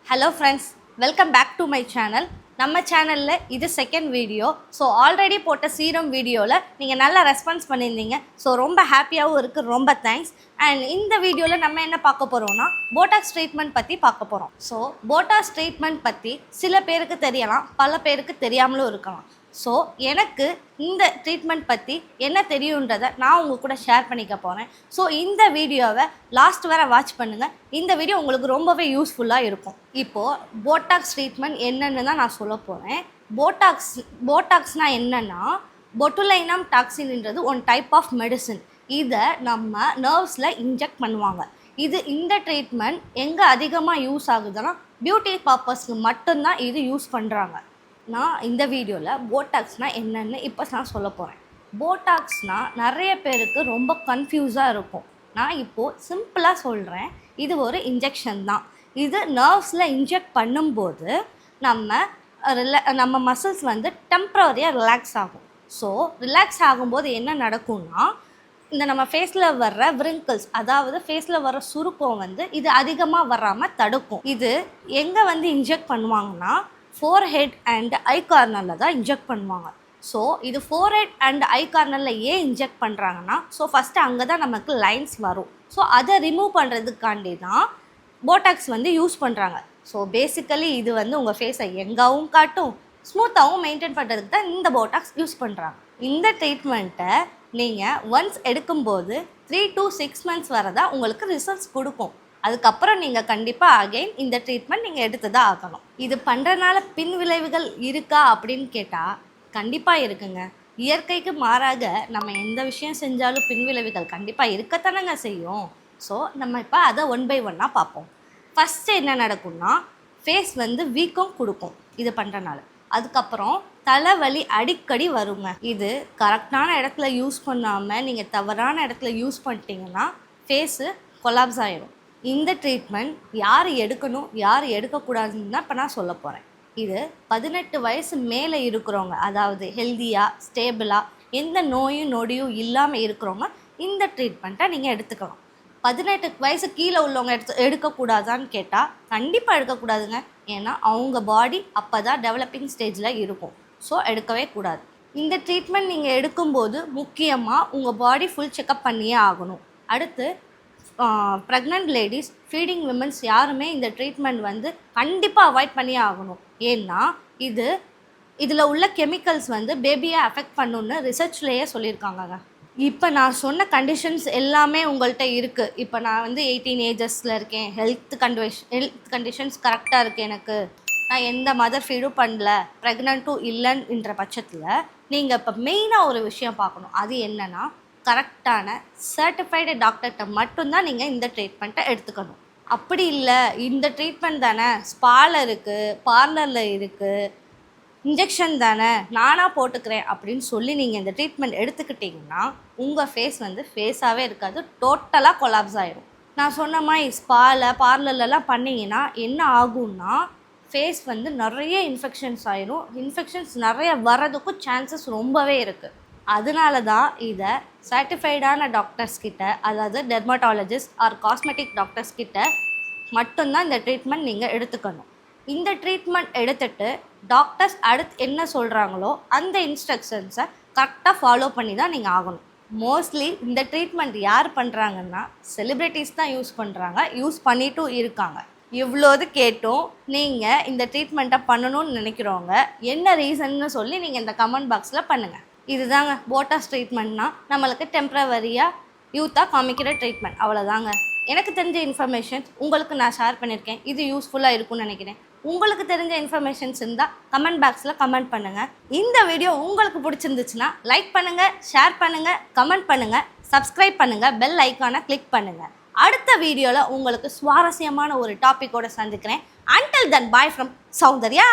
Hello friends, welcome back to my channel. நம்ம சேனலில் இது செகண்ட் வீடியோ. ஸோ ஆல்ரெடி போட்ட சீரம் வீடியோவில் நீங்கள் நல்லா ரெஸ்பான்ஸ் பண்ணியிருந்தீங்க. ஸோ ரொம்ப ஹாப்பியாகவும் இருக்குது, ரொம்ப தேங்க்ஸ். அண்ட் இந்த வீடியோவில் நம்ம என்ன பார்க்க போகிறோம்னா போட்டாக்ஸ் ட்ரீட்மெண்ட் பற்றி பார்க்க போகிறோம். ஸோ போட்டாக்ஸ் ட்ரீட்மெண்ட் பற்றி சில பேருக்கு தெரியலாம், பல பேருக்கு தெரியாமலும் இருக்கலாம். ஸோ எனக்கு இந்த ட்ரீட்மெண்ட் பற்றி என்ன தெரியுன்றதை நான் உங்கள் கூட ஷேர் பண்ணிக்க போகிறேன். ஸோ இந்த வீடியோவை லாஸ்ட் வரை வாட்ச் பண்ணுங்கள். இந்த வீடியோ உங்களுக்கு ரொம்பவே யூஸ்ஃபுல்லாக இருக்கும். இப்போது போட்டாக்ஸ் ட்ரீட்மெண்ட் என்னென்னு தான் நான் சொல்ல போகிறேன். போட்டாக்ஸ்னால் என்னென்னா பொட்டுலைனம் டாக்சின்ன்றது ஒன் டைப் ஆஃப் மெடிசின். இதை நம்ம நர்வ்ஸில் இன்ஜெக்ட் பண்ணுவாங்க. இந்த ட்ரீட்மெண்ட் எங்கே அதிகமாக யூஸ் ஆகுதுன்னா பியூட்டி பர்பஸ்க்கு மட்டும்தான் இது யூஸ் பண்ணுறாங்க. நான் இந்த வீடியோவில் போட்டாக்ஸ்னால் என்னென்னு இப்போ நான் சொல்ல போகிறேன். போட்டாக்ஸ்னால் நிறைய பேருக்கு ரொம்ப கன்ஃபியூஸாக இருக்கும். நான் இப்போது சிம்பிளாக சொல்கிறேன். இது ஒரு இன்ஜெக்ஷன் தான். இது நர்வ்ஸில் இன்ஜெக்ட் பண்ணும்போது நம்ம மசில்ஸ் வந்து டெம்ப்ரவரியாக ரிலாக்ஸ் ஆகும். ஸோ ரிலாக்ஸ் ஆகும்போது என்ன நடக்கும்னா இந்த நம்ம ஃபேஸில் வர்ற விரிங்கிள்ஸ், அதாவது ஃபேஸில் வர்ற சுருக்கம் வந்து இது அதிகமாக வராமல் தடுக்கும். இது எங்கே வந்து இன்ஜெக்ட் பண்ணுவாங்கன்னா ஃபோர்ஹெட் அண்ட் ஐ கார்னரில் தான் இன்ஜெக்ட் பண்ணுவாங்க. ஸோ இது ஃபோர்ஹெட் அண்ட் ஐ கார்னரில் ஏன் இன்ஜெக்ட் பண்ணுறாங்கன்னா, ஸோ ஃபஸ்ட்டு அங்கே தான் நமக்கு லைன்ஸ் வரும். ஸோ அதை ரிமூவ் பண்ணுறதுக்காண்டி தான் போட்டாக்ஸ் வந்து யூஸ் பண்ணுறாங்க. ஸோ பேசிக்கலி இது வந்து உங்கள் ஃபேஸை எங்காவும் காட்டும், ஸ்மூத்தாகவும் மெயின்டைன் பண்ணுறதுக்கு தான் இந்த போட்டாக்ஸ் யூஸ் பண்ணுறாங்க. இந்த ட்ரீட்மெண்ட்டை நீங்கள் ஒன்ஸ் எடுக்கும்போது 3 to 6 months வரை தான் உங்களுக்கு ரிசல்ட்ஸ் கொடுக்கும். அதுக்கப்புறம் நீங்கள் கண்டிப்பாக அகைன் இந்த ட்ரீட்மெண்ட் நீங்கள் எடுத்து தான் ஆகணும். இது பண்ணுறதுனால பின் விளைவுகள் இருக்கா அப்படின்னு கேட்டால் கண்டிப்பாக இருக்குங்க. இயற்கைக்கு மாறாக நம்ம எந்த விஷயம் செஞ்சாலும் பின் விளைவுகள் கண்டிப்பாக இருக்கத்தானங்க செய்யும். ஸோ நம்ம இப்போ அதை 1 by 1 பார்ப்போம். ஃபஸ்ட்டு என்ன நடக்கும்னா ஃபேஸ் வந்து வீக்கம் கொடுக்கும் இது பண்ணுறனால. அதுக்கப்புறம் தலைவலி அடிக்கடி வருங்க. இது கரெக்டான இடத்துல யூஸ் பண்ணாமல் நீங்கள் தவறான இடத்துல யூஸ் பண்ணிட்டீங்கன்னா ஃபேஸு கொலாப்ஸ் ஆகிடும். இந்த ட்ரீட்மெண்ட் யார் எடுக்கணும் யார் எடுக்கக்கூடாதுன்னு தான் இப்போ நான் சொல்ல போகிறேன். இது 18 வயசு மேலே இருக்கிறவங்க, அதாவது ஹெல்த்தியாக ஸ்டேபிளாக எந்த நோயும் நொடியும் இல்லாமல் இருக்கிறவங்க இந்த ட்ரீட்மெண்ட்டை நீங்கள் எடுத்துக்கலாம். 18 வயசு கீழே உள்ளவங்க எடுக்கக்கூடாதான்னு கேட்டால் கண்டிப்பாக எடுக்கக்கூடாதுங்க. ஏன்னா அவங்க பாடி அப்போ தான் டெவலப்பிங் ஸ்டேஜில் இருக்கும். ஸோ எடுக்கவே கூடாது. இந்த ட்ரீட்மெண்ட் நீங்கள் எடுக்கும்போது முக்கியமாக உங்கள் பாடி ஃபுல் செக்கப் பண்ணியே ஆகணும். அடுத்து ப்ரெக்னென்ட் லேடிஸ், ஃபீடிங் விமன்ஸ் யாருமே இந்த ட்ரீட்மெண்ட் வந்து கண்டிப்பாக அவாய்ட் பண்ணியே ஆகணும். ஏன்னா இதில் உள்ள கெமிக்கல்ஸ் வந்து பேபியை அஃபெக்ட் பண்ணுன்னு ரிசர்ச்லேயே சொல்லியிருக்காங்க. இப்போ நான் சொன்ன கண்டிஷன்ஸ் எல்லாமே உங்கள்கிட்ட இருக்குது. இப்போ நான் வந்து 18 ஏஜஸில் இருக்கேன், ஹெல்த் கண்டிஷன்ஸ் கரெக்டாக இருக்குது, எனக்கு நான் எந்த மதர் ஃபீடும் பண்ணல, ப்ரெக்னென்ட்டும் இல்லைன்ற பட்சத்தில் நீங்கள் இப்போ மெயினாக ஒரு விஷயம் பார்க்கணும். அது என்னென்னா கரெக்டான சர்டிஃபைடு டாக்டர்கிட்ட மட்டும்தான் நீங்கள் இந்த ட்ரீட்மெண்ட்டை எடுத்துக்கணும். அப்படி இல்லை இந்த ட்ரீட்மெண்ட் தானே ஸ்பாவில் இருக்குது, பார்லரில் இருக்குது, இன்ஜெக்ஷன் தானே நானாக போட்டுக்கிறேன் அப்படின்னு சொல்லி நீங்கள் இந்த ட்ரீட்மெண்ட் எடுத்துக்கிட்டிங்கன்னா உங்கள் ஃபேஸ் வந்து ஃபேஸாகவே இருக்காது, டோட்டலாக கொலாப்ஸ் ஆகிடும். நான் சொன்ன மாதிரி ஸ்பாவில் பார்லர்லலாம் பண்ணிங்கன்னா என்ன ஆகும்னா ஃபேஸ் வந்து நிறைய இன்ஃபெக்ஷன்ஸ் ஆயிடும். இன்ஃபெக்ஷன்ஸ் நிறைய வர்றதுக்கும் சான்சஸ் ரொம்பவே இருக்குது. அதனால தான் இதை சர்டிஃபைடான டாக்டர்ஸ் கிட்ட, அதாவது டெர்மட்டாலஜிஸ்ட் ஆர் காஸ்மெட்டிக் டாக்டர்ஸ் கிட்ட மட்டும்தான் இந்த ட்ரீட்மெண்ட் நீங்கள் எடுத்துக்கணும். இந்த ட்ரீட்மெண்ட் எடுத்துகிட்டு டாக்டர்ஸ் அடுத்து என்ன சொல்கிறாங்களோ அந்த இன்ஸ்ட்ரக்ஷன்ஸை கரெக்டாக ஃபாலோ பண்ணி தான் நீங்கள் ஆகணும். மோஸ்ட்லி இந்த ட்ரீட்மெண்ட் யார் பண்ணுறாங்கன்னா செலிப்ரிட்டிஸ் தான் யூஸ் பண்ணுறாங்க, யூஸ் பண்ணிட்டும் இருக்காங்க. இவ்வளோது கேட்டும் நீங்கள் இந்த ட்ரீட்மெண்ட்டை பண்ணணும்னு நினைக்கிறவங்க என்ன ரீசன்னு சொல்லி நீங்கள் இந்த கமெண்ட் பாக்ஸில் பண்ணுங்கள். இதுதாங்க போட்டாக்ஸ் ட்ரீட்மெண்ட்னா நம்மளுக்கு டெம்ப்ரவரியாக யூத்தாக காமிக்கிற ட்ரீட்மெண்ட், அவ்வளோதாங்க. எனக்கு தெரிஞ்ச இன்ஃபர்மேஷன்ஸ் உங்களுக்கு நான் ஷேர் பண்ணியிருக்கேன். இது யூஸ்ஃபுல்லாக இருக்கும்னு நினைக்கிறேன். உங்களுக்கு தெரிஞ்ச இன்ஃபர்மேஷன்ஸ் இருந்தால் கமெண்ட் பாக்ஸில் கமெண்ட் பண்ணுங்கள். இந்த வீடியோ உங்களுக்கு பிடிச்சிருந்துச்சுன்னா லைக் பண்ணுங்கள், ஷேர் பண்ணுங்கள், கமெண்ட் பண்ணுங்கள், சப்ஸ்கிரைப் பண்ணுங்கள், பெல் ஐக்கானை கிளிக் பண்ணுங்கள். அடுத்த வீடியோவில் உங்களுக்கு சுவாரஸ்யமான ஒரு டாப்பிக்கோடு சந்திக்கிறேன். Until then, bye from Soundarya.